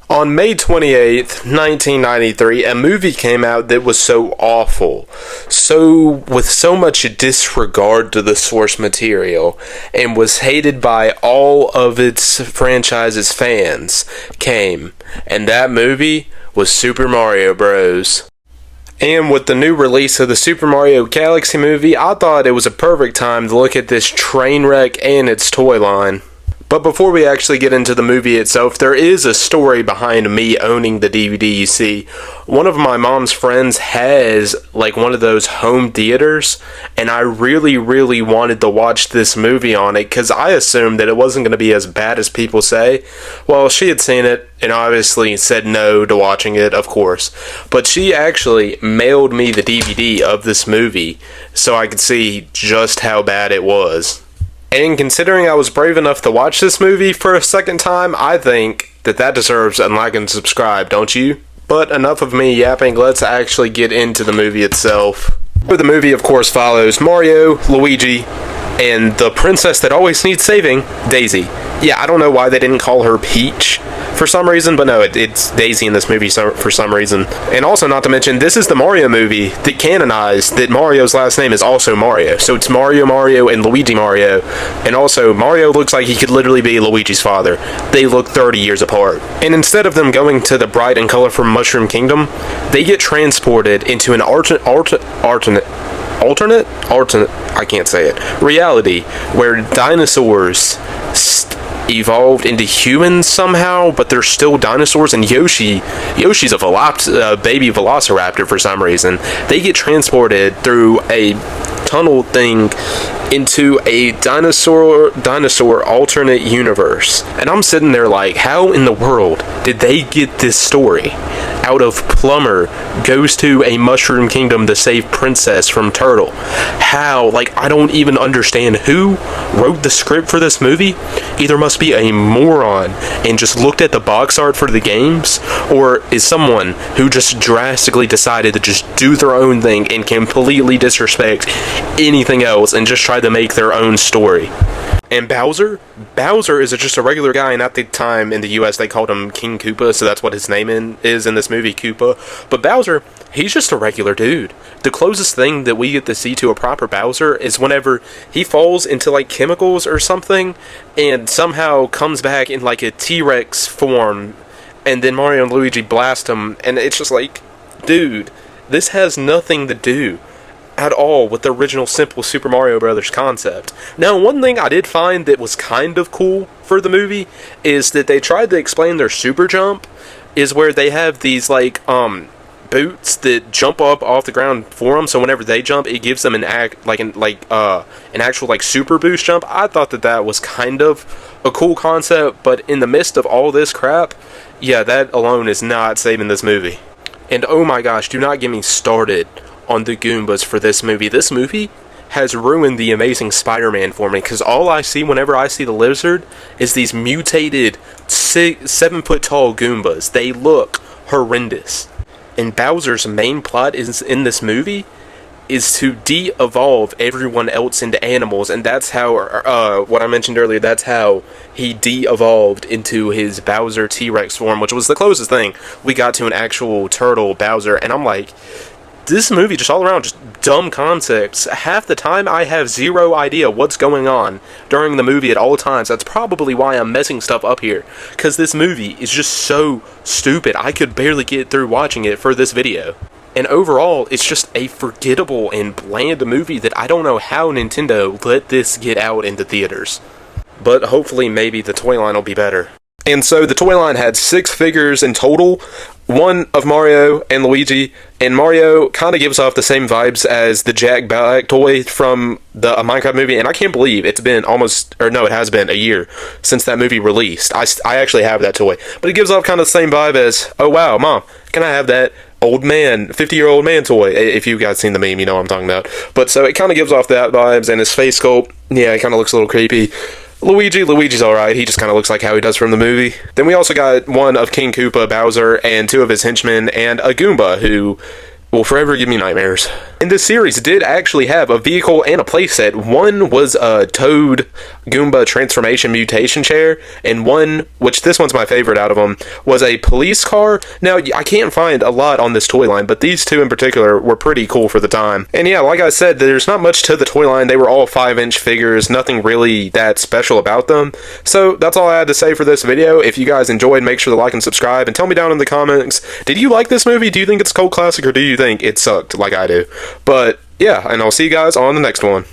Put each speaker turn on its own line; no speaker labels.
On May 28th, 1993, a movie came out that was so awful, with so much disregard to the source material, and was hated by all of its franchise's fans, and that movie was Super Mario Bros. And with the new release of the Super Mario Galaxy movie, I thought it was a perfect time to look at this train wreck and its toy line. But before we actually get into the movie itself, there is a story behind me owning the DVD. You see, one of my mom's friends has one of those home theaters, and I really wanted to watch this movie on it because I assumed that it wasn't going to be as bad as people say. Well, she had seen it and obviously said no to watching it, of course. But she actually mailed me the DVD of this movie so I could see just how bad it was. And considering I was brave enough to watch this movie for a second time, I think that deserves a like and subscribe, don't you? But enough of me yapping, let's actually get into the movie itself. The movie, of course, follows Mario, Luigi, and the princess that always needs saving, Daisy. Yeah, I don't know why they didn't call her Peach for some reason, but no, it's Daisy in this movie for some reason. And also, not to mention, this is the Mario movie that canonized that Mario's last name is also Mario. So it's Mario, and Luigi Mario. And also, Mario looks like he could literally be Luigi's father. They look 30 years apart. And instead of them going to the bright and colorful Mushroom Kingdom, they get transported into an I can't say it, reality, where dinosaurs evolved into humans somehow, but they're still dinosaurs, and Yoshi's a baby velociraptor for some reason. They get transported through a tunnel thing into a dinosaur alternate universe. And I'm sitting there like, how in the world did they get this story out of Plumber goes to a Mushroom Kingdom to save Princess from Turtle? How? I don't even understand who wrote the script for this movie. Either must be a moron and just looked at the box art for the games, or is someone who just drastically decided to just do their own thing and completely disrespect anything else and just try to make their own story. And Bowser is just a regular guy, and at the time in the US they called him King Koopa, so that's what his name is in this movie, Koopa. But Bowser, he's just a regular dude. The closest thing that we get to see to a proper Bowser is whenever he falls into chemicals or something and somehow comes back in a T-Rex form, and then Mario and Luigi blast him, and it's just dude, this has nothing to do at all with the original simple Super Mario Brothers concept. Now, one thing I did find that was kind of cool for the movie is that they tried to explain their super jump is where they have these boots that jump up off the ground for them, so whenever they jump it gives them an actual super boost jump. I thought that was kind of a cool concept, but in the midst of all this crap, yeah, that alone is not saving this movie. And oh my gosh, do not get me started on the Goombas for this movie. This movie has ruined the Amazing Spider-Man for me, because all I see whenever I see the lizard is these mutated 7 foot tall Goombas. They look horrendous. And Bowser's main plot in this movie is to de-evolve everyone else into animals, and that's how, what I mentioned earlier, that's how he de-evolved into his Bowser T-Rex form, which was the closest thing we got to an actual turtle Bowser. And I'm like, this movie just all around just dumb concepts. Half the time I have zero idea what's going on during the movie at all times. That's probably why I'm messing stuff up here, because this movie is just so stupid. I could barely get through watching it for this video. And overall, it's just a forgettable and bland movie that I don't know how Nintendo let this get out into theaters. But hopefully maybe the toy line will be better. And so the toy line had 6 figures in total, one of Mario and Luigi, and Mario kind of gives off the same vibes as the Jack Black toy from the Minecraft movie, and I can't believe it's been it has been a year since that movie released. I actually have that toy, but it gives off kind of the same vibe as, oh wow, Mom, can I have that old man, 50-year-old man toy? If you guys seen the meme, you know what I'm talking about. But so it kind of gives off that vibes, and his face sculpt, yeah, it kind of looks a little creepy. Luigi's alright, he just kind of looks like how he does from the movie. Then we also got one of King Koopa, Bowser, and 2 of his henchmen, and a Goomba who will forever give me nightmares. And this series did actually have a vehicle and a playset. One was a Toad Goomba transformation mutation chair, and one, which this one's my favorite out of them, was a police car. Now, I can't find a lot on this toy line, but these two in particular were pretty cool for the time. And yeah, like I said, there's not much to the toy line. They were all 5-inch figures, nothing really that special about them. So that's all I had to say for this video. If you guys enjoyed, make sure to like and subscribe, and tell me down in the comments, did you like this movie? Do you think it's a cult classic, or do you think it sucked like I do? But yeah, and I'll see you guys on the next one.